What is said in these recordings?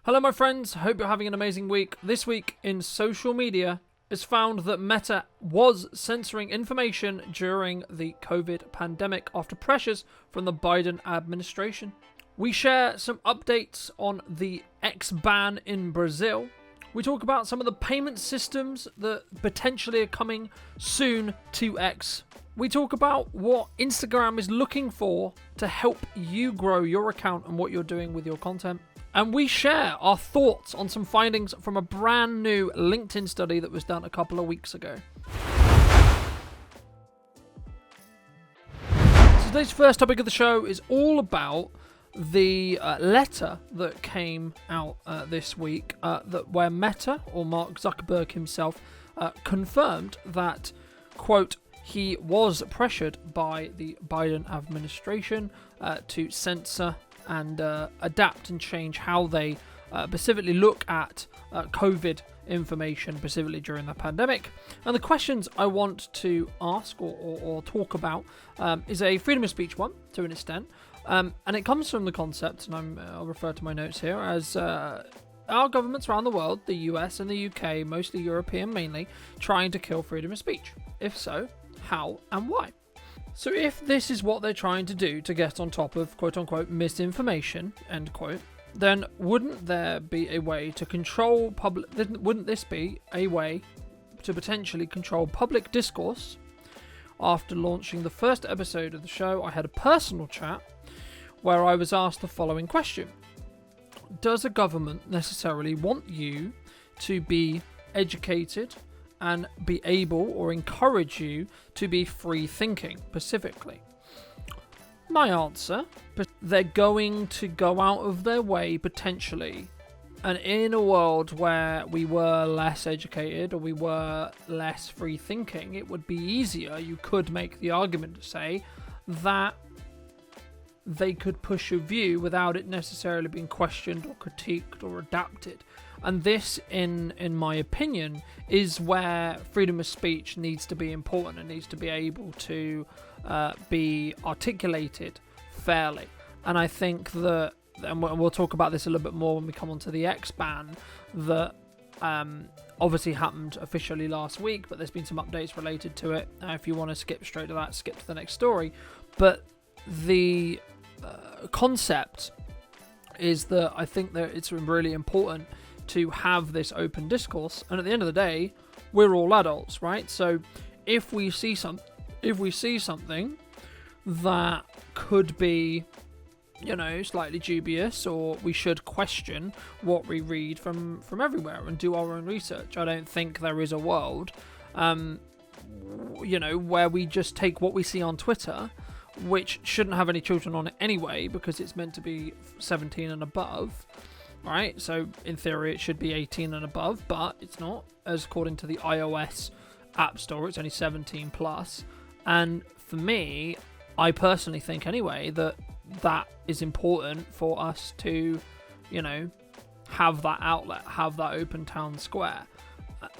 Hello my friends, hope you're having an amazing week. This week in social media, it's found that Meta was censoring information during the COVID pandemic after pressures from the Biden administration. We share some updates on the X ban in Brazil. We talk about some of the payment systems that potentially are coming soon to X. We talk about what Instagram is looking for to help you grow your account and what you're doing with your content. And we share our thoughts on some findings from a brand new LinkedIn study that was done a couple of weeks ago. So today's first topic of the show is all about the letter that came out this week where Meta, or Mark Zuckerberg himself, confirmed that, quote, he was pressured by the Biden administration to censor and adapt and change how they specifically look at COVID information, specifically during the pandemic. And the questions I want to ask or talk about is a freedom of speech one, to an extent. And it comes from the concept, and I'll refer to my notes here, as our governments around the world, the US and the UK, mostly European mainly, trying to kill freedom of speech. If so, how and why? So if this is what they're trying to do to get on top of quote-unquote misinformation, end quote, then wouldn't there be a way to control wouldn't this be a way to potentially control public discourse? After launching the first episode of the show, I had a personal chat where I was asked the following question. Does a government necessarily want you to be educated and be able or encourage you to be free thinking, specifically? My answer, they're going to go out of their way potentially, and in a world where we were less educated or we were less free thinking, it would be easier, you could make the argument to say that they could push a view without it necessarily being questioned or critiqued or adapted. And this, in my opinion, is where freedom of speech needs to be important. It needs to be able to be articulated fairly. And I think that, and we'll talk about this a little bit more when we come onto the X ban, that obviously happened officially last week, but there's been some updates related to it. If you want to skip straight to that, skip to the next story. But the concept is that I think that it's really important to have this open discourse, and at the end of the day, we're all adults, right? So if we see something that could be, slightly dubious, or we should question what we read from everywhere and do our own research. I don't think there is a world, where we just take what we see on Twitter, which shouldn't have any children on it anyway, because it's meant to be 17 and above. Right, so in theory it should be 18 and above, but it's not, as according to the iOS App Store, it's only 17 plus. And for me, I personally think anyway that is important for us to, have that outlet, have that open town square.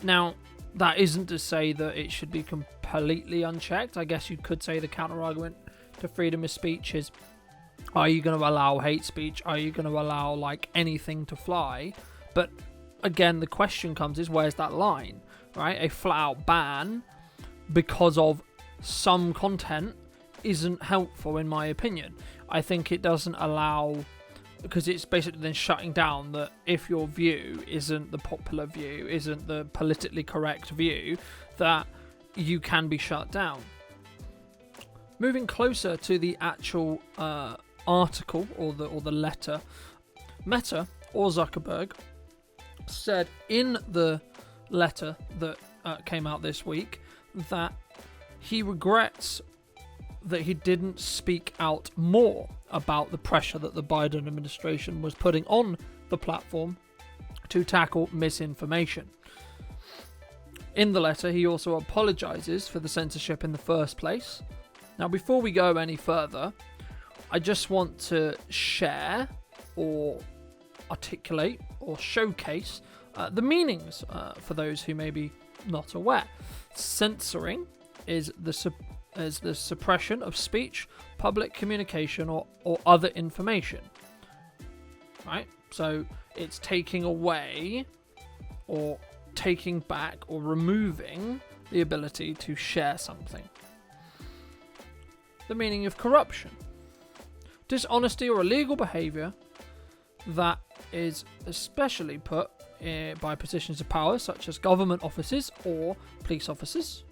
Now, that isn't to say that it should be completely unchecked. I guess you could say the counter argument to freedom of speech is, are you going to allow hate speech? Are you going to allow anything to fly? But again, the question comes is, where's that line, right? A flat out ban because of some content isn't helpful in my opinion. I think it doesn't allow, because it's basically then shutting down that if your view isn't the popular view, isn't the politically correct view, that you can be shut down. Moving closer to the actual article or the letter, Meta, or Zuckerberg, said in the letter that came out this week that he regrets that he didn't speak out more about the pressure that the Biden administration was putting on the platform to tackle misinformation. In the letter, he also apologizes for the censorship in the first place. Now, before we go any further, I just want to share or articulate or showcase the meanings for those who may be not aware. Censoring is the suppression of speech, public communication, or other information. right? So it's taking away or taking back or removing the ability to share something. The meaning of corruption. Dishonesty or illegal behaviour that is especially put by positions of power such as government offices or police officers,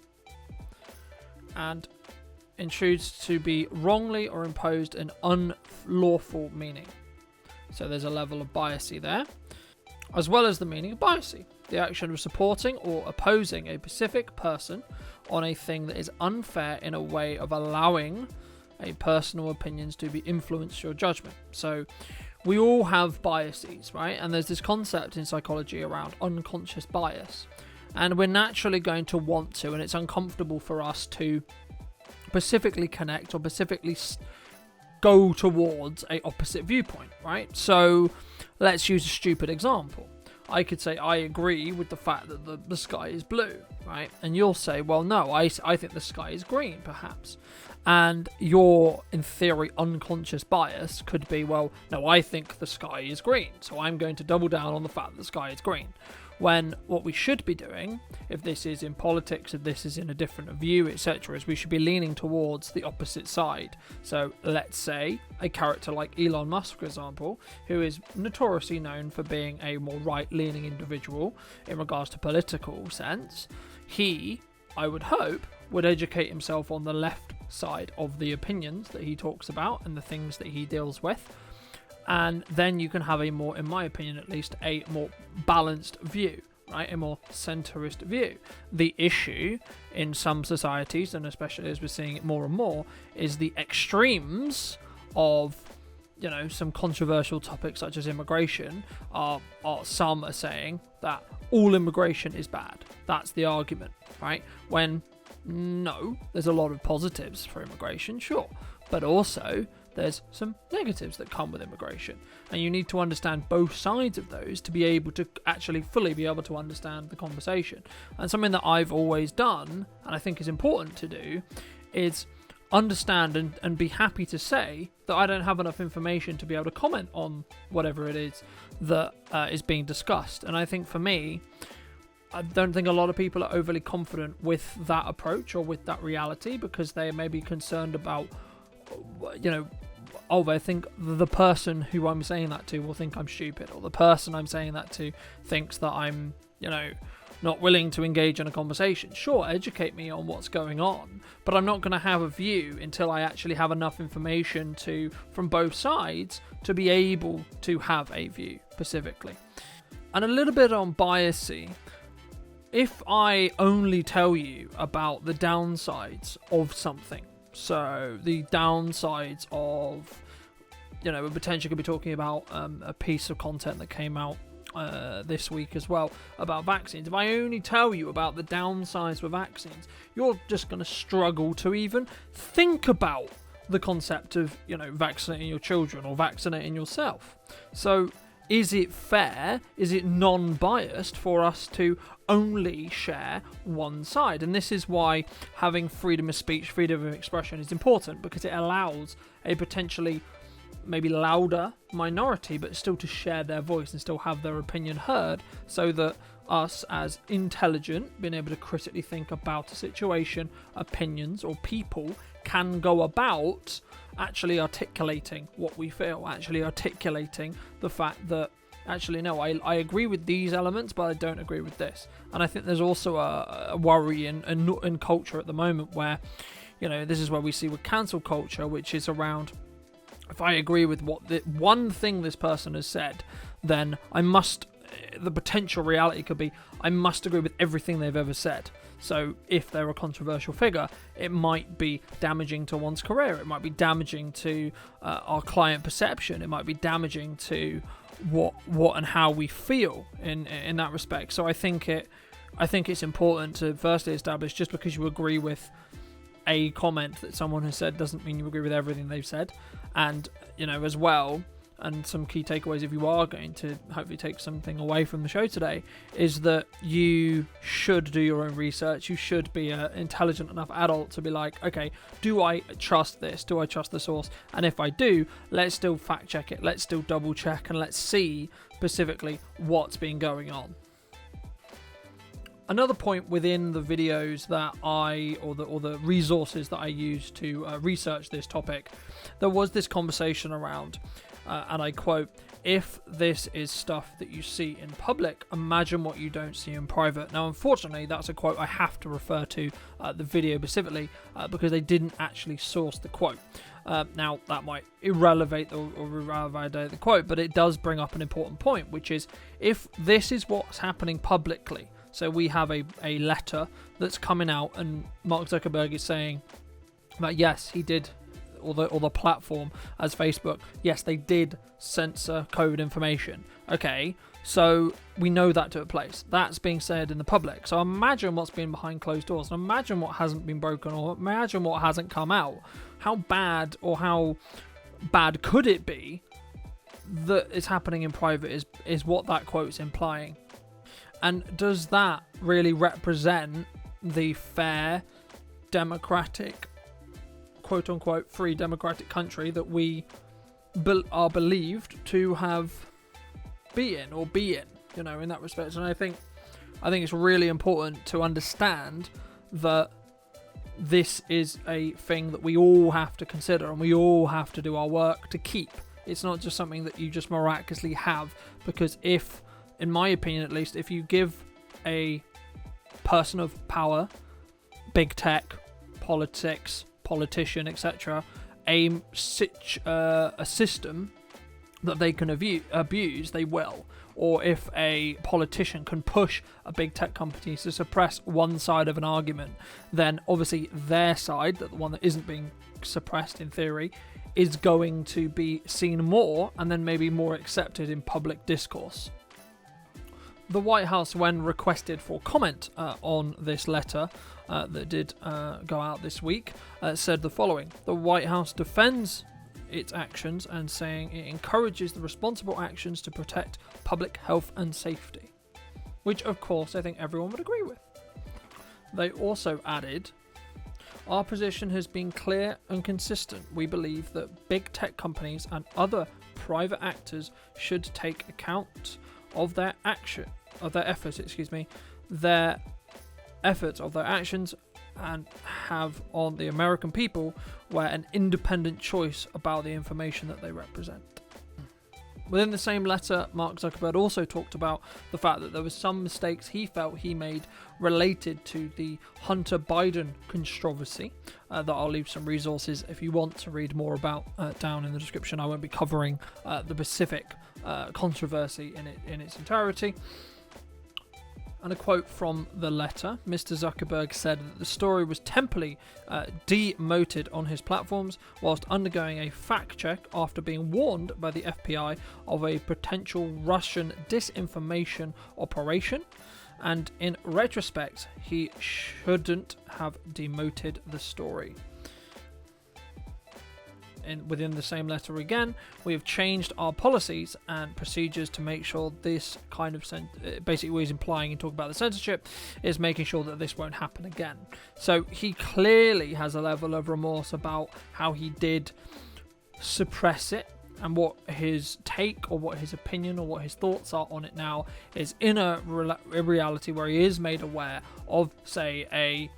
and intrudes to be wrongly or imposed an unlawful meaning. So there's a level of biasy there, as well as the meaning of biasy, the action of supporting or opposing a specific person on a thing that is unfair in a way of allowing a personal opinions to be influence your judgment. So we all have biases, right? And there's this concept in psychology around unconscious bias, and we're naturally going to want to, and it's uncomfortable for us to specifically connect or specifically go towards a opposite viewpoint, right? So let's use a stupid example. I could say I agree with the fact that the sky is blue, right? And you'll say, well, no, I think the sky is green, perhaps. And your, in theory, unconscious bias could be, well, no, I think the sky is green, so I'm going to double down on the fact that the sky is green. When what we should be doing, if this is in politics, if this is in a different view, etc., is we should be leaning towards the opposite side. So let's say a character like Elon Musk, for example, who is notoriously known for being a more right-leaning individual in regards to political sense, he, I would hope, would educate himself on the left side of the opinions that he talks about and the things that he deals with. And then you can have a more, in my opinion at least, a more balanced view, right? A more centrist view. The issue in some societies, and especially as we're seeing it more and more, is the extremes of, you know, some controversial topics such as immigration. Some are saying that all immigration is bad. That's the argument, right? When no, there's a lot of positives for immigration, sure, but also there's some negatives that come with immigration, and you need to understand both sides of those to be able to actually fully be able to understand the conversation. And something that I've always done, and I think is important to do, is understand and be happy to say that I don't have enough information to be able to comment on whatever it is that is being discussed. And I think for me, I don't think a lot of people are overly confident with that approach or with that reality, because they may be concerned about, you know, oh, I think the person who I'm saying that to will think I'm stupid, or the person I'm saying that to thinks that I'm, you know, not willing to engage in a conversation. Sure, educate me on what's going on, but I'm not going to have a view until I actually have enough information from both sides to be able to have a view specifically. And a little bit on biasy. If I only tell you about the downsides of something, so the downsides of, you know, we potentially could be talking about a piece of content that came out this week as well about vaccines. If I only tell you about the downsides with vaccines, you're just going to struggle to even think about the concept of, you know, vaccinating your children or vaccinating yourself. So is it fair, is it non-biased for us to only share one side? And this is why having freedom of speech, freedom of expression is important, because it allows a potentially maybe louder minority but still to share their voice and still have their opinion heard, so that us as intelligent, being able to critically think about a situation, opinions or people, can go about actually articulating what we feel, actually articulating the fact that actually no, I agree with these elements but I don't agree with this. And I think there's also a worry in culture at the moment where, you know, this is where we see with cancel culture, which is around, if I agree with what the one thing this person has said, then I must, the potential reality could be, I must agree with everything they've ever said. So if they're a controversial figure, it might be damaging to one's career. It might be damaging to our client perception. It might be damaging to what and how we feel in that respect. So I think it's important to firstly establish, just because you agree with a comment that someone has said doesn't mean you agree with everything they've said. And, you know, as well, and some key takeaways, if you are going to hopefully take something away from the show today, is that you should do your own research. You should be an intelligent enough adult to be like, okay, do I trust this? Do I trust the source? And if I do, let's still fact check it. Let's still double check, and let's see specifically what's been going on. Another point within the videos that or the resources that I use to research this topic, there was this conversation around, and I quote, "If this is stuff that you see in public, imagine what you don't see in private." Now, unfortunately, that's a quote I have to refer to the video specifically because they didn't actually source the quote. Now, that might irrelevate or invalidate the quote, but it does bring up an important point, which is if this is what's happening publicly. So we have a letter that's coming out, and Mark Zuckerberg is saying that yes, he did, or the platform as Facebook, yes, they did censor COVID information. Okay, so we know that took place. That's being said in the public. So imagine what's been behind closed doors, and imagine what hasn't been broken, or imagine what hasn't come out. How bad could it be that it's happening in private is what that quote's implying. And does that really represent the fair, democratic, quote-unquote, free democratic country that we are believed to have be in, in that respect? And I think it's really important to understand that this is a thing that we all have to consider, and we all have to do our work to keep. It's not just something that you just miraculously have, because in my opinion at least, if you give a person of power, big tech, politics, politician, etc., a system that they can abuse, they will. Or if a politician can push a big tech company to suppress one side of an argument, then obviously their side, the one that isn't being suppressed in theory, is going to be seen more and then maybe more accepted in public discourse. The White House, when requested for comment on this letter that did go out this week, said the following. The White House defends its actions and saying it encourages the responsible actions to protect public health and safety, which of course I think everyone would agree with. They also added, "Our position has been clear and consistent. We believe that big tech companies and other private actors should take account of their actions and have on the American people where an independent choice about the information that they represent." Within the same letter, Mark Zuckerberg also talked about the fact that there were some mistakes he felt he made related to the Hunter Biden controversy that I'll leave some resources if you want to read more about down in the description. I won't be covering the specific controversy in its entirety. And a quote from the letter, Mr. Zuckerberg said that the story was temporarily demoted on his platforms whilst undergoing a fact check after being warned by the FBI of a potential Russian disinformation operation. And in retrospect, he shouldn't have demoted the story. Within the same letter again, we have changed our policies and procedures to make sure this kind of basically what he's implying and talking about the censorship is making sure that this won't happen again. So he clearly has a level of remorse about how he did suppress it, and what his take or what his opinion or what his thoughts are on it now is in a reality where he is made aware of, say, a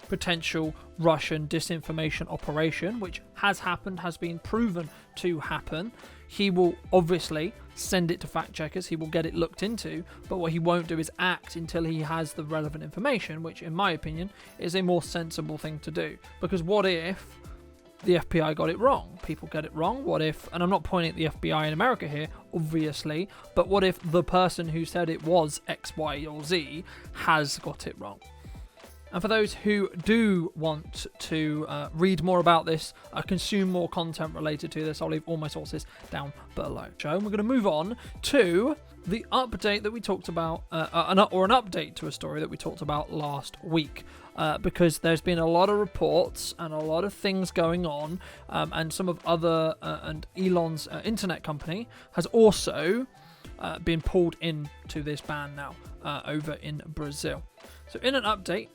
potential Russian disinformation operation, which has happened, has been proven to happen. He will obviously send it to fact checkers, he will get it looked into, but what he won't do is act until he has the relevant information, which in my opinion is a more sensible thing to do. Because what if the FBI got it wrong? People get it wrong. What if, and I'm not pointing at the FBI in America here, obviously, but what if the person who said it was X, Y, or Z has got it wrong? And for those who do want to read more about this, consume more content related to this, I'll leave all my sources down below. And we're going to move on to the update that we talked about, an update to a story that we talked about last week. Because there's been a lot of reports and a lot of things going on, and some of other and Elon's internet company has also been pulled into this ban now over in Brazil. So in an update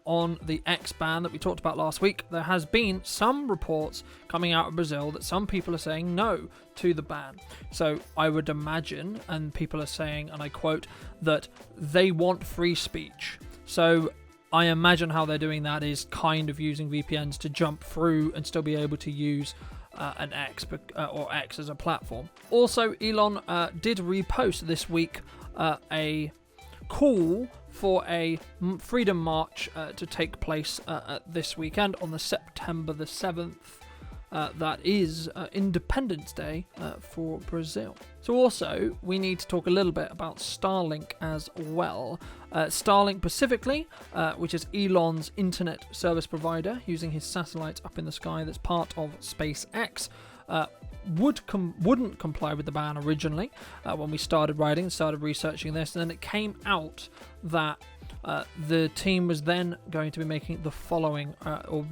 on the X ban that we talked about last week, there has been some reports coming out of Brazil that some people are saying no to the ban. So I would imagine, and people are saying, and I quote, that they want free speech. So I imagine how they're doing that is kind of using VPNs to jump through and still be able to use an X or X as a platform. Also, Elon did repost this week a call for a Freedom March to take place this weekend on the September the 7th. That is Independence Day for Brazil. So also, we need to talk a little bit about Starlink as well. Starlink specifically, which is Elon's internet service provider, using his satellites up in the sky that's part of SpaceX, wouldn't comply with the ban originally when we started researching this, and then it came out that the team was then going to be making the following,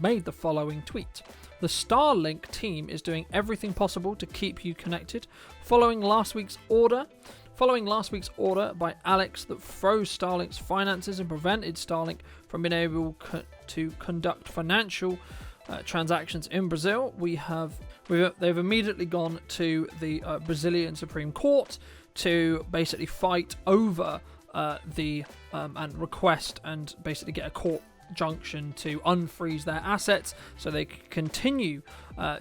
made the following tweet. The Starlink team is doing everything possible to keep you connected. Following last week's order by Alex that froze Starlink's finances and prevented Starlink from being able to conduct financial transactions in Brazil, they've immediately gone to the Brazilian Supreme Court to basically fight over and request and basically get a court junction to unfreeze their assets so they can continue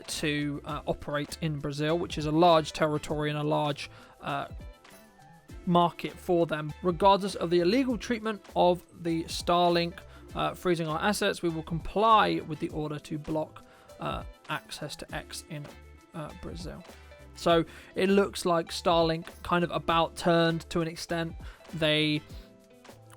to operate in Brazil, which is a large territory and a large market for them. Regardless of the illegal treatment of the Starlink freezing our assets, we will comply with the order to block access to X in Brazil. So it looks like Starlink kind of about turned to an extent. They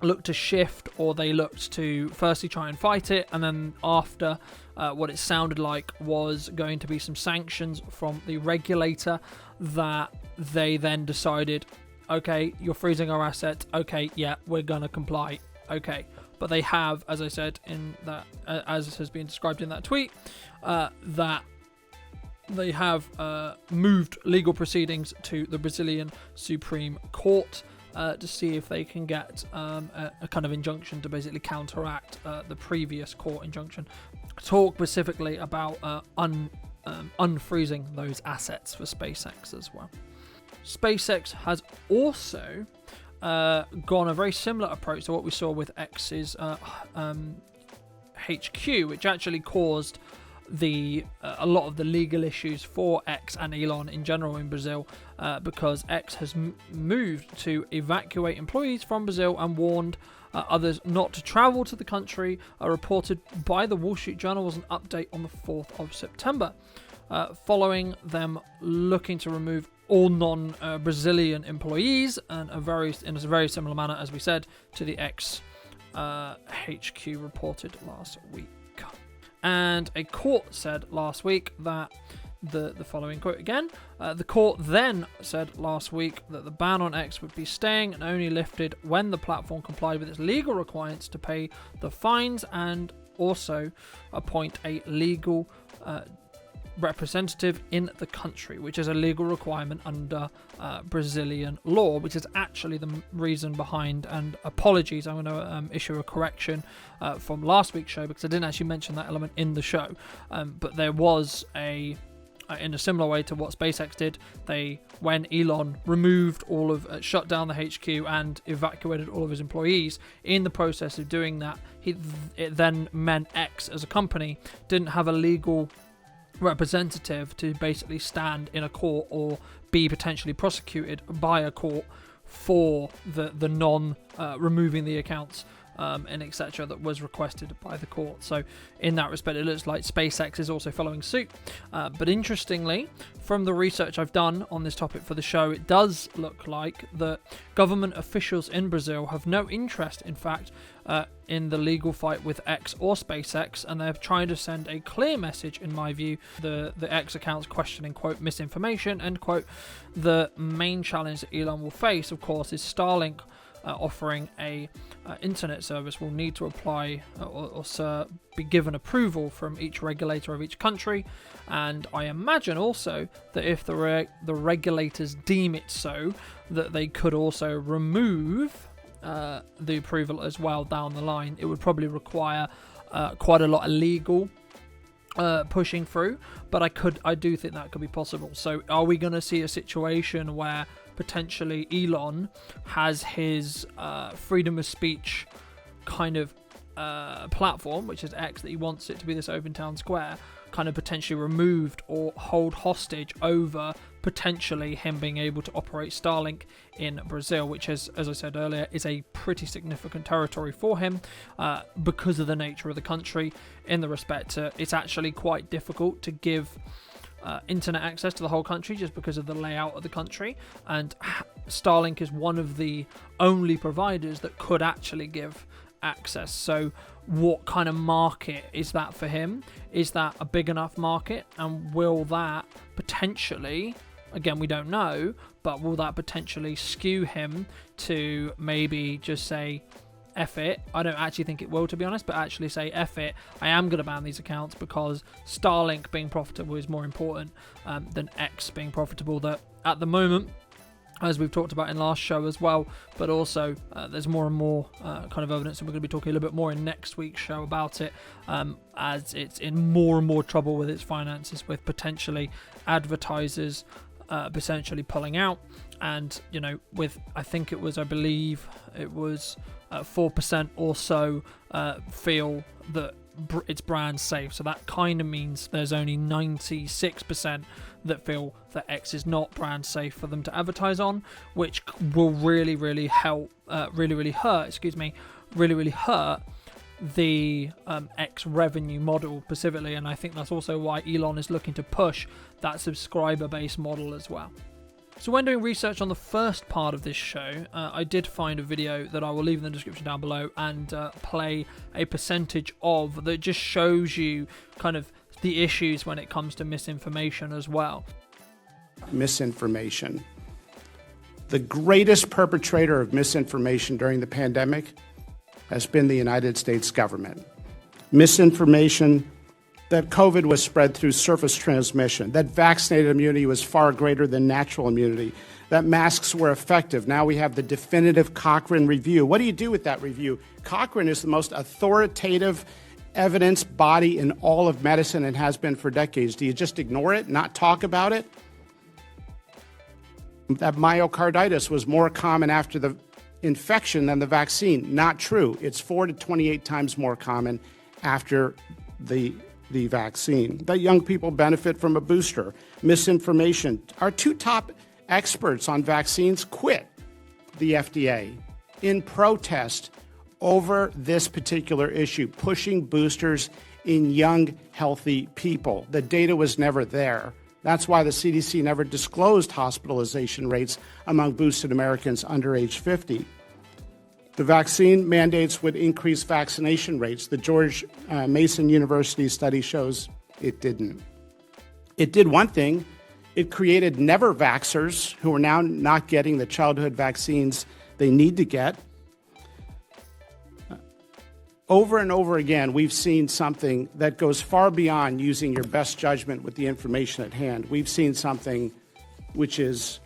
looked to shift, or they looked to firstly try and fight it, and then after what it sounded like was going to be some sanctions from the regulator, that they then decided, okay, you're freezing our assets, okay, yeah, we're gonna comply, okay. But they have, as I said in that, as has been described in that tweet, that they have moved legal proceedings to the Brazilian Supreme Court to see if they can get a kind of injunction to basically counteract the previous court injunction. Talk specifically about unfreezing those assets for SpaceX as well. SpaceX has also gone a very similar approach to what we saw with X's HQ, which actually caused a lot of the legal issues for X and Elon in general in Brazil, because X has moved to evacuate employees from Brazil and warned others not to travel to the country. Reported by the Wall Street Journal was an update on the 4th of September, following them looking to remove all non-Brazilian employees, and in a very similar manner, as we said, to the X HQ reported last week. And a court said last week that the following quote again. The court then said last week that the ban on X would be staying and only lifted when the platform complied with its legal requirements to pay the fines and also appoint a legal representative in the country, which is a legal requirement under Brazilian law, which is actually the reason behind, and apologies, I'm going to issue a correction from last week's show because I didn't actually mention that element in the show, but there was in a similar way to what SpaceX did, when Elon removed shut down the HQ and evacuated all of his employees, in the process of doing that, it then meant X as a company didn't have a legal representative to basically stand in a court or be potentially prosecuted by a court for the removing the accounts and etc. that was requested by the court. So in that respect, it looks like SpaceX is also following suit. But interestingly, from the research I've done on this topic for the show, it does look like that government officials in Brazil have no interest, in fact, in the legal fight with X or SpaceX, and they're trying to send a clear message, in my view. The X accounts questioning, quote, misinformation, end quote. The main challenge that Elon will face, of course, is Starlink offering a internet service will need to apply or be given approval from each regulator of each country, and I imagine also that if the regulators deem it so, that they could also remove the approval as well down the line. It would probably require quite a lot of legal pushing through, but I do think that could be possible. So are we going to see a situation where potentially Elon has his freedom of speech kind of platform, which is X, that he wants it to be this open town square, kind of potentially removed or hold hostage over potentially him being able to operate Starlink in Brazil, which is, as I said earlier, is a pretty significant territory for him because of the nature of the country, in the respect to it's actually quite difficult to give internet access to the whole country just because of the layout of the country, and Starlink is one of the only providers that could actually give access. So what kind of market is that for him? Is that a big enough market, and will that potentially, again we don't know, but will that potentially skew him to maybe just say F it? I don't actually think it will, to be honest, but actually say F it, I am going to ban these accounts because Starlink being profitable is more important than X being profitable. That at the moment, as we've talked about in last show as well, but also there's more and more kind of evidence, and we're going to be talking a little bit more in next week's show about it, as it's in more and more trouble with its finances, with potentially advertisers essentially pulling out, and with I believe it was 4% or so feel that it's brand safe. So that kind of means there's only 96% that feel that X is not brand safe for them to advertise on, which will really hurt the X revenue model specifically. And I think that's also why Elon is looking to push that subscriber-based model as well. So when doing research on the first part of this show, I did find a video that I will leave in the description down below and play a percentage of that just shows you kind of the issues when it comes to misinformation as well. Misinformation. The greatest perpetrator of misinformation during the pandemic has been the United States government. Misinformation that COVID was spread through surface transmission, that vaccinated immunity was far greater than natural immunity, that masks were effective. Now we have the definitive Cochrane review. What do you do with that review? Cochrane is the most authoritative evidence body in all of medicine and has been for decades. Do you just ignore it, not talk about it? That myocarditis was more common after the infection than the vaccine. Not true. It's 4 to 28 times more common after the vaccine. That young people benefit from a booster. Misinformation. Our two top experts on vaccines quit the FDA in protest over this particular issue, pushing boosters in young, healthy people. The data was never there. That's why the CDC never disclosed hospitalization rates among boosted Americans under age 50. The vaccine mandates would increase vaccination rates. The George Mason University study shows it didn't. It did one thing. It created never-vaxxers who are now not getting the childhood vaccines they need to get. Over and over again, we've seen something that goes far beyond using your best judgment with the information at hand. We've seen something which is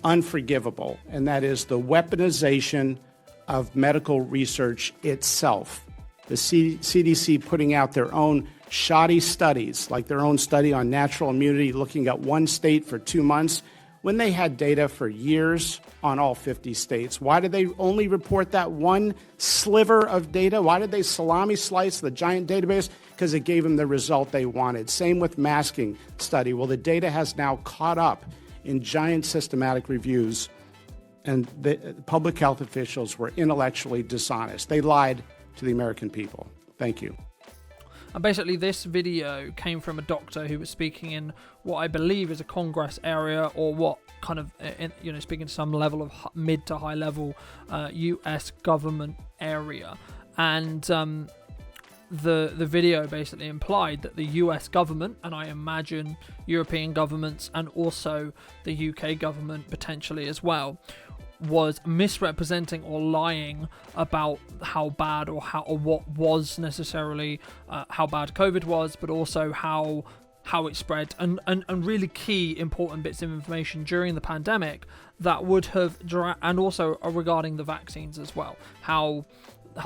unforgivable, and that is the weaponization of medical research itself. The CDC putting out their own shoddy studies, like their own study on natural immunity, looking at one state for 2 months, when they had data for years on all 50 states. Why did they only report that one sliver of data? Why did they salami slice the giant database? Because it gave them the result they wanted. Same with masking study. Well, the data has now caught up in giant systematic reviews and the public health officials were intellectually dishonest. They lied to the American people. Thank you. And basically, this video came from a doctor who was speaking in what I believe is a Congress area, or what kind of, speaking to some level of mid to high level U.S. government area. And the video basically implied that the US government, and I imagine European governments and also the UK government potentially as well, was misrepresenting or lying about how bad or what was necessarily how bad COVID was, but also how it spread, and really key important bits of information during the pandemic that would have and also regarding the vaccines as well, how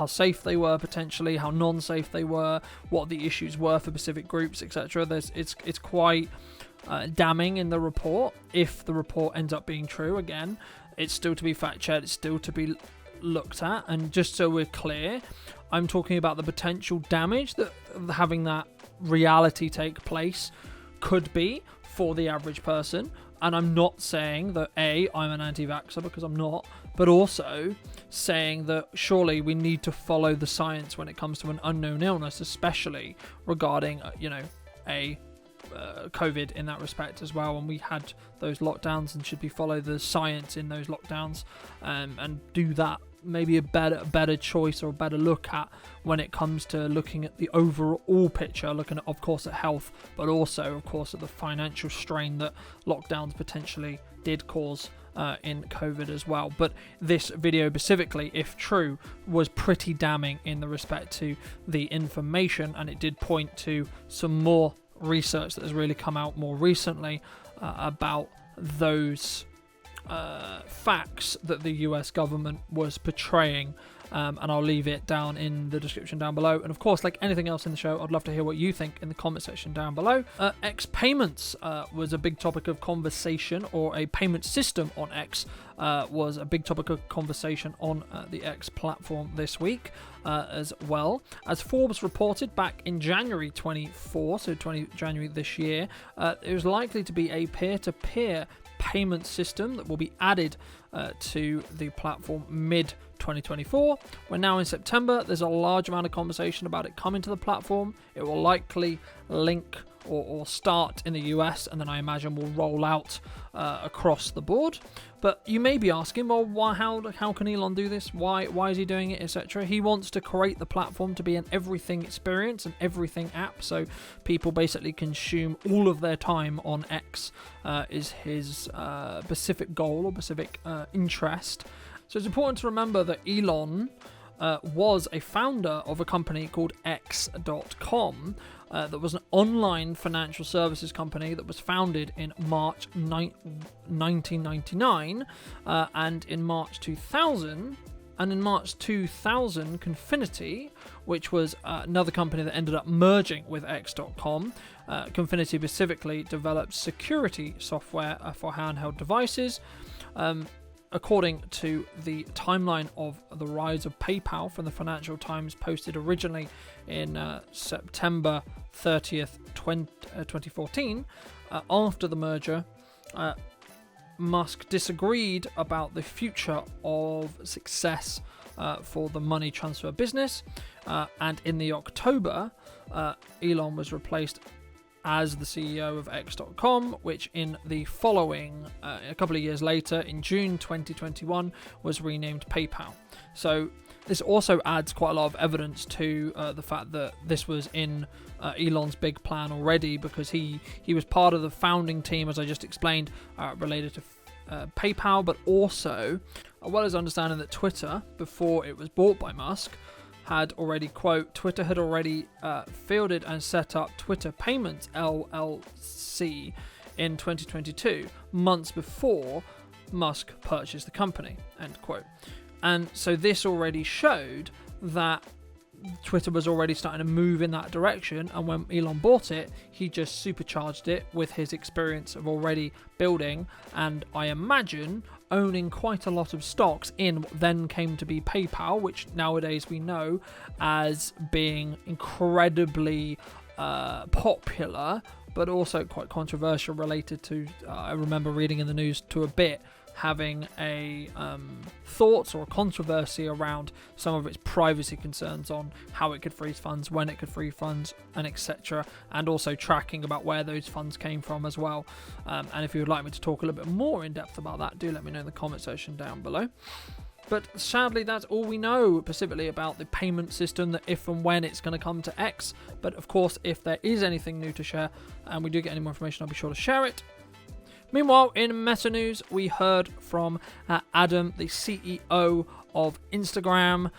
safe they were potentially, how non-safe they were, what the issues were for specific groups, etc. It's quite damning in the report. If the report ends up being true, again, it's still to be fact-checked, it's still to be looked at. And just so we're clear, I'm talking about the potential damage that having that reality take place could be for the average person. And I'm not saying that I'm an anti-vaxxer, because I'm not, but also saying that surely we need to follow the science when it comes to an unknown illness, especially regarding COVID in that respect as well. And we had those lockdowns, and should we follow the science in those lockdowns and do that maybe a better choice or a better look at when it comes to looking at the overall picture, looking at, of course, at health, but also, of course, at the financial strain that lockdowns potentially did cause in COVID as well. But this video specifically, if true, was pretty damning in the respect to the information, and it did point to some more research that has really come out more recently about those facts that the US government was portraying, and I'll leave it down in the description down below. And of course, like anything else in the show, I'd love to hear what you think in the comment section down below. X payments was a big topic of conversation, or a payment system on X was a big topic of conversation on the X platform this week as well. As Forbes reported back in January 24, so January this year, it was likely to be a peer-to-peer payment system that will be added to the platform mid-2024. We're now in September. There's a large amount of conversation about it coming to the platform. It will likely link or start in the US, and then I imagine will roll out across the board. But you may be asking, well, how can Elon do this? Why is he doing it, etc.? He wants to create the platform to be an everything experience, an everything app, so people basically consume all of their time on X is his specific goal or specific interest. So it's important to remember that Elon was a founder of a company called X.com that was an online financial services company that was founded in March 1999, and in March 2000. And in March 2000, Confinity, which was another company that ended up merging with X.com, Confinity specifically developed security software for handheld devices. According to the timeline of the rise of PayPal from the Financial Times, posted originally in September 30th, 2014, after the merger, Musk disagreed about the future of success for the money transfer business, and in the October, Elon was replaced as the CEO of X.com, which in the following, a couple of years later, in June 2021, was renamed PayPal. So this also adds quite a lot of evidence to the fact that this was in Elon's big plan already, because he was part of the founding team, as I just explained, related to PayPal, but also, as well as understanding that Twitter, before it was bought by Musk, had already, quote, Twitter had already fielded and set up Twitter Payments LLC in 2022, months before Musk purchased the company, end quote. And so this already showed that Twitter was already starting to move in that direction, and when Elon bought it, he just supercharged it with his experience of already building, and I imagine owning quite a lot of stocks in what then came to be PayPal, which nowadays we know as being incredibly popular, but also quite controversial, related to, I remember reading in the news, to a bit having a thoughts or a controversy around some of its privacy concerns on how it could freeze funds, when it could freeze funds, and etc. And also tracking about where those funds came from as well. And if you would like me to talk a little bit more in depth about that, do let me know in the comment section down below. But sadly, that's all we know specifically about the payment system, that if and when it's going to come to X. But of course, if there is anything new to share and we do get any more information, I'll be sure to share it. Meanwhile, in Meta news, we heard from Adam, the CEO of Instagram,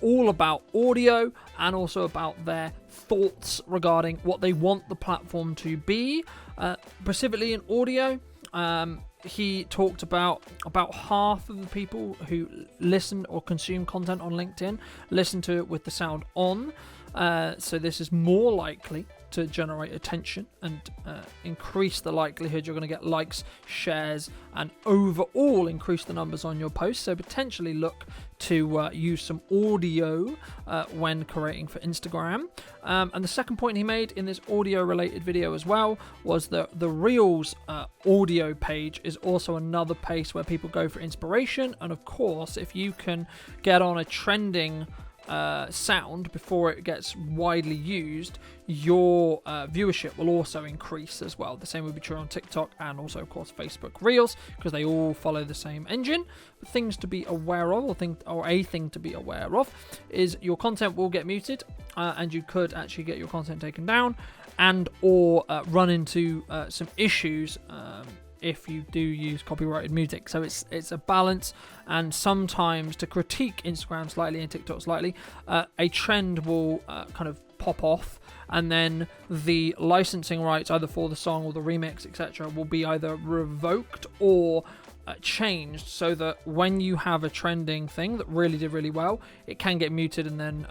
all about audio and also about their thoughts regarding what they want the platform to be, specifically in audio. He talked about half of the people who listen or consume content on LinkedIn listen to it with the sound on. So this is more likely to generate attention and increase the likelihood you're going to get likes, shares, and overall increase the numbers on your posts. So potentially look to use some audio when creating for Instagram. And the second point he made in this audio related video as well was that the Reels audio page is also another place where people go for inspiration. And of course, if you can get on a trending sound before it gets widely used, your viewership will also increase as well. The same would be true on TikTok and also, of course, Facebook Reels, because they all follow the same engine. But things to be aware of, or a thing to be aware of, is your content will get muted, and you could actually get your content taken down, and or run into some issues if you do use copyrighted music. So it's a balance, and sometimes to critique Instagram slightly and TikTok slightly, a trend will kind of pop off, and then the licensing rights either for the song or the remix, etc., will be either revoked or changed, so that when you have a trending thing that really did really well, it can get muted and then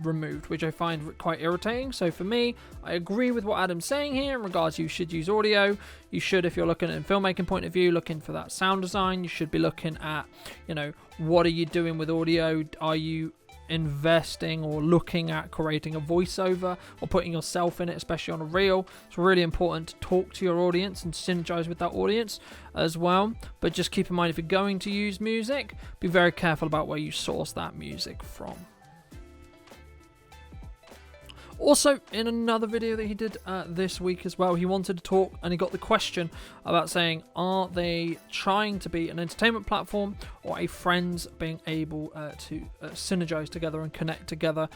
removed, which I find quite irritating. So for me, I agree with what Adam's saying here in regards to you should use audio. You should, if you're looking at a filmmaking point of view, looking for that sound design. You should be looking at, what are you doing with audio? Are you investing or looking at creating a voiceover or putting yourself in it, especially on a reel? It's really important to talk to your audience and synergize with that audience as well. But just keep in mind, if you're going to use music, be very careful about where you source that music from. Also, in another video that he did this week as well, he wanted to talk, and he got the question about saying, are they trying to be an entertainment platform or a friends being able to synergize together and connect together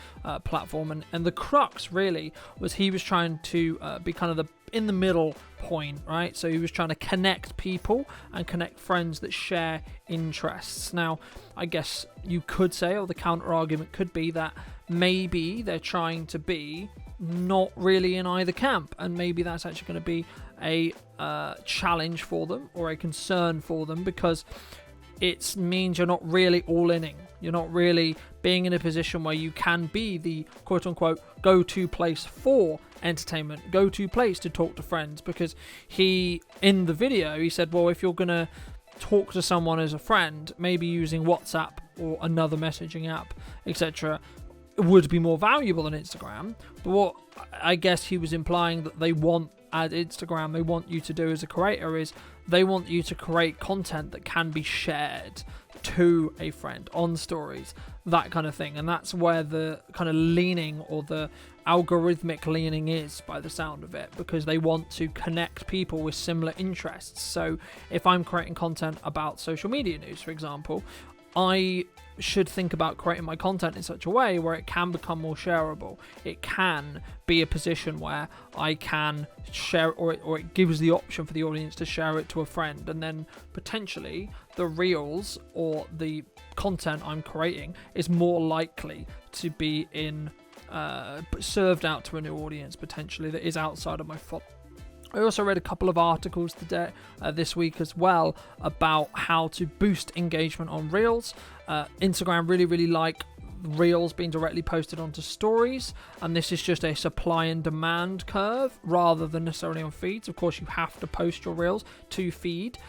platform? And the crux really was he was trying to be kind of the in the middle point, right? So he was trying to connect people and connect friends that share interests. Now, I guess you could say, or the counter argument could be, that maybe they're trying to be not really in either camp, and maybe that's actually going to be a challenge for them or a concern for them, because it means you're not really all-inning. You're not really being in a position where you can be the quote-unquote go-to place for entertainment, go-to place to talk to friends. Because in the video, he said, well, if you're going to talk to someone as a friend, maybe using WhatsApp or another messaging app, etc., would be more valuable than Instagram. But what I guess he was implying that they want at Instagram, they want you to do as a creator, is they want you to create content that can be shared to a friend on stories, that kind of thing. And that's where the kind of leaning or the algorithmic leaning is, by the sound of it, because they want to connect people with similar interests. So if I'm creating content about social media news, for example, I should think about creating my content in such a way where it can become more shareable. It can be a position where I can share, or it gives the option for the audience to share it to a friend, and then potentially the reels or the content I'm creating is more likely to be served out to a new audience, potentially, that is outside of my following. I also read a couple of articles today, this week as well, about how to boost engagement on Reels. Instagram really like Reels being directly posted onto stories, and this is just a supply and demand curve rather than necessarily on feeds. Of course, you have to post your Reels to feed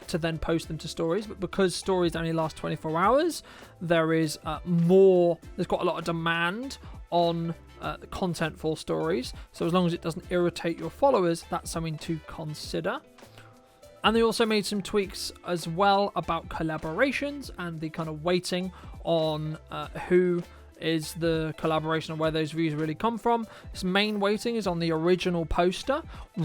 to then post them to stories, but because stories only last 24 hours, there's quite a lot of demand on the content for stories. So as long as it doesn't irritate your followers, that's something to consider. And they also made some tweaks as well about collaborations and the kind of weighting on who is the collaboration and where those views really come from. Its main weighting is on the original poster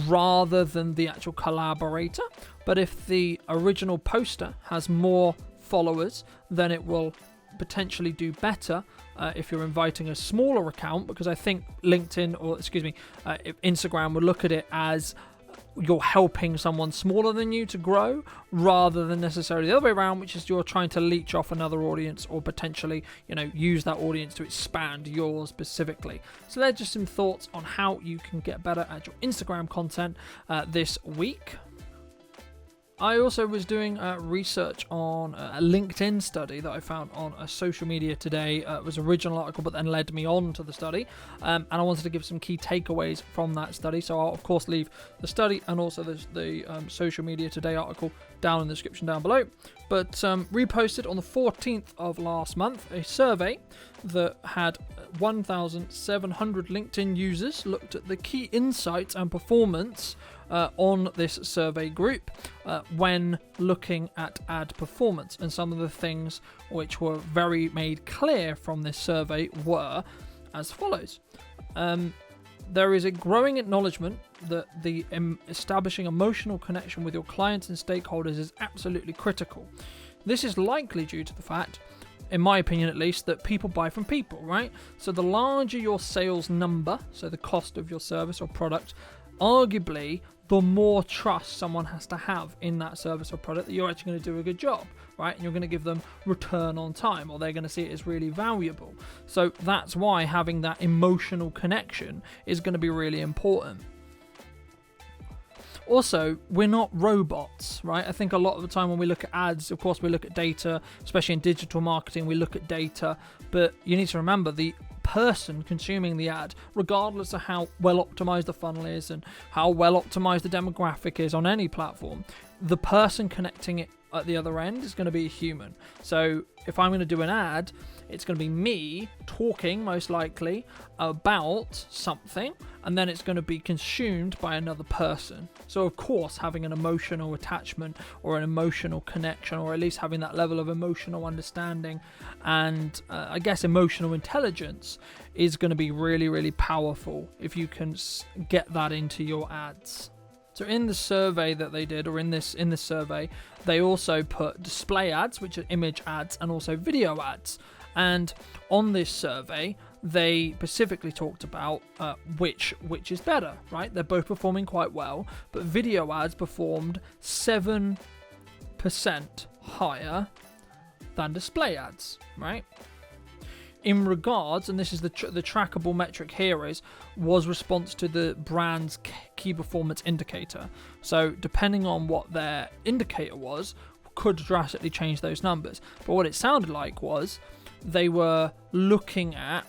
rather than the actual collaborator. But if the original poster has more followers, then it will potentially do better if you're inviting a smaller account, because I think Instagram would look at it as you're helping someone smaller than you to grow, rather than necessarily the other way around, which is you're trying to leech off another audience or potentially, use that audience to expand yours specifically. So they're just some thoughts on how you can get better at your Instagram content this week. I also was doing research on a LinkedIn study that I found on a Social Media Today. It was an original article, but then led me on to the study. And I wanted to give some key takeaways from that study. So I'll, of course, leave the study and also the Social Media Today article down in the description down below. But reposted on the 14th of last month, a survey that had 1,700 LinkedIn users looked at the key insights and performance on this survey group when looking at ad performance. And some of the things which were very made clear from this survey were as follows. There is a growing acknowledgement that the establishing emotional connection with your clients and stakeholders is absolutely critical. This is likely due to the fact, in my opinion at least, that people buy from people, right? So the larger your sales number, so the cost of your service or product, arguably the more trust someone has to have in that service or product that you're actually going to do a good job, right? And you're going to give them return on time, or they're going to see it as really valuable. So that's why having that emotional connection is going to be really important. Also, we're not robots, right? I think a lot of the time when we look at ads, of course, we look at data, especially in digital marketing, we look at data, but you need to remember the person consuming the ad, regardless of how well optimized the funnel is and how well optimized the demographic is on any platform, the person connecting it at the other end is going to be a human. So if I'm going to do an ad, it's going to be me talking most likely about something, and then it's going to be consumed by another person. So of course, having an emotional attachment or an emotional connection, or at least having that level of emotional understanding and I guess emotional intelligence is going to be really, really powerful if you can get that into your ads. So in the survey that they did, or in this survey, they also put display ads, which are image ads, and also video ads. And on this survey, they specifically talked about which is better, right? They're both performing quite well, but video ads performed 7% higher than display ads, right? In regards, and this is the trackable metric here, was response to the brand's key performance indicator. So depending on what their indicator was, could drastically change those numbers. But what it sounded like was they were looking at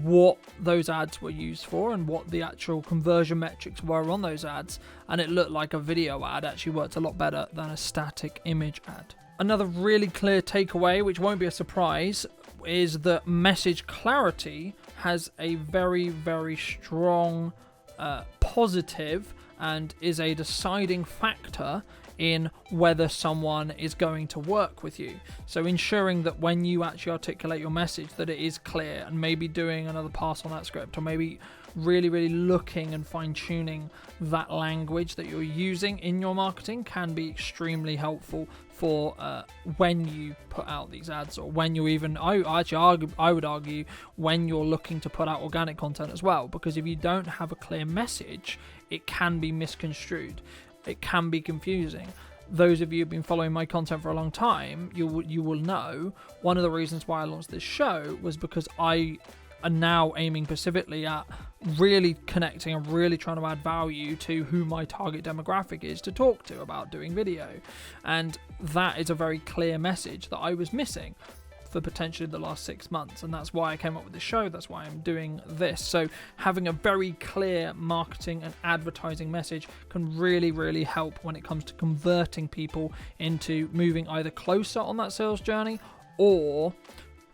what those ads were used for and what the actual conversion metrics were on those ads, and it looked like a video ad actually worked a lot better than a static image ad. Another really clear takeaway, which won't be a surprise, is that message clarity has a very, very strong positive and is a deciding factor in whether someone is going to work with you. So ensuring that when you actually articulate your message that it is clear, and maybe doing another pass on that script, or maybe really, really looking and fine-tuning that language that you're using in your marketing can be extremely helpful for when you put out these ads, or when you even, I would argue, when you're looking to put out organic content as well, because if you don't have a clear message, it can be misconstrued. It can be confusing. Those of you who've been following my content for a long time, you will know one of the reasons why I launched this show was because I am now aiming specifically at really connecting and really trying to add value to who my target demographic is to talk to about doing video. And that is a very clear message that I was missing for potentially the last 6 months, and that's why I came up with this show. That's why I'm doing this. So having a very clear marketing and advertising message can really, really help when it comes to converting people into moving either closer on that sales journey or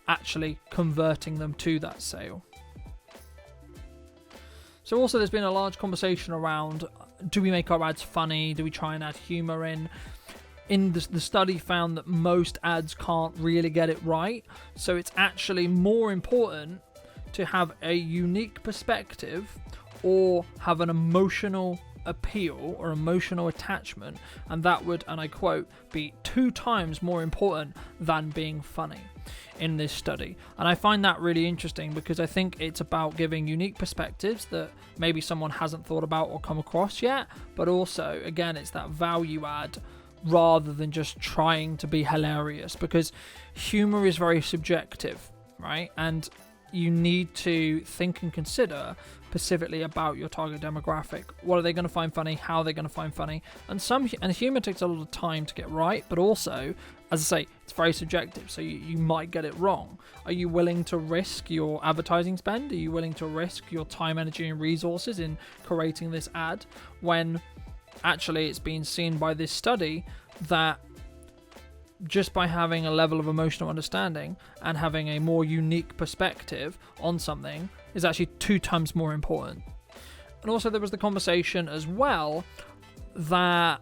actually converting them to that sale. So also there's been a large conversation around do we make our ads funny? Do we try and add humor in? The study found that most ads can't really get it right. So it's actually more important to have a unique perspective or have an emotional appeal or emotional attachment, and that would, and I quote, be 2 times more important than being funny in this study. And I find that really interesting because I think it's about giving unique perspectives that maybe someone hasn't thought about or come across yet, but also, again, it's that value add rather than just trying to be hilarious, because humor is very subjective, right? And you need to think and consider specifically about your target demographic. What are they going to find funny? How are they going to find funny? And humor takes a lot of time to get right, but also, as I say, it's very subjective, so you might get it wrong. Are you willing to risk your advertising spend? Are you willing to risk your time, energy, and resources in creating this ad when actually it's been seen by this study that just by having a level of emotional understanding and having a more unique perspective on something is actually 2 times more important. And also there was the conversation as well that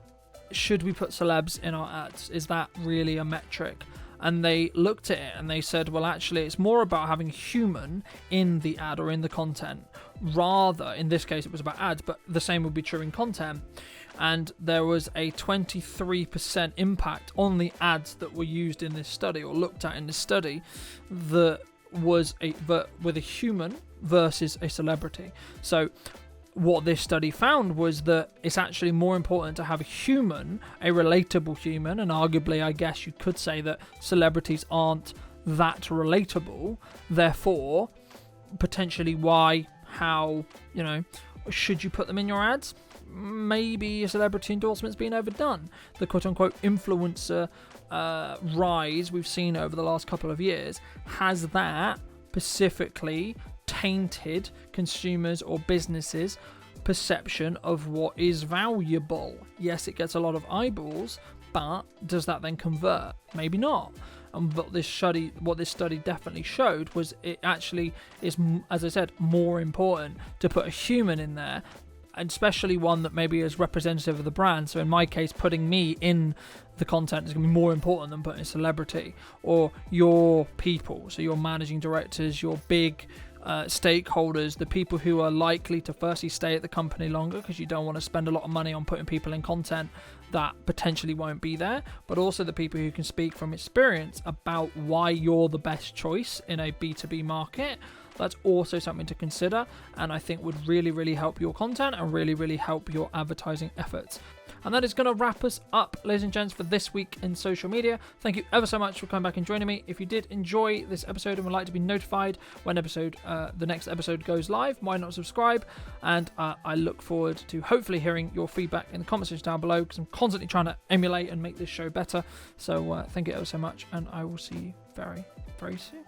should we put celebs in our ads? Is that really a metric? And they looked at it and they said, well, actually it's more about having human in the ad or in the content, rather, in this case it was about ads, but the same would be true in content. And there was a 23% impact on the ads that were used in this study or looked at in this study that was with a human versus a celebrity. So what this study found was that it's actually more important to have a human, a relatable human, and arguably I guess you could say that celebrities aren't that relatable, therefore potentially how, should you put them in your ads? Maybe a celebrity endorsement's been overdone. The quote-unquote influencer rise we've seen over the last couple of years, has that specifically tainted consumers or businesses' perception of what is valuable? Yes, it gets a lot of eyeballs, but does that then convert? Maybe not. And what this study definitely showed was it actually is, as I said, more important to put a human in there, and especially one that maybe is representative of the brand. So in my case, putting me in the content is going to be more important than putting a celebrity or your people. So your managing directors, your big stakeholders, the people who are likely to firstly stay at the company longer because you don't want to spend a lot of money on putting people in content that potentially won't be there, but also the people who can speak from experience about why you're the best choice in a B2B market. That's also something to consider, and I think would really, really help your content and really, really help your advertising efforts. And that is going to wrap us up, ladies and gents, for this week in social media. Thank you ever so much for coming back and joining me. If you did enjoy this episode and would like to be notified when the next episode goes live, why not subscribe? And I look forward to hopefully hearing your feedback in the comment section down below, because I'm constantly trying to emulate and make this show better. So thank you ever so much, and I will see you very, very soon.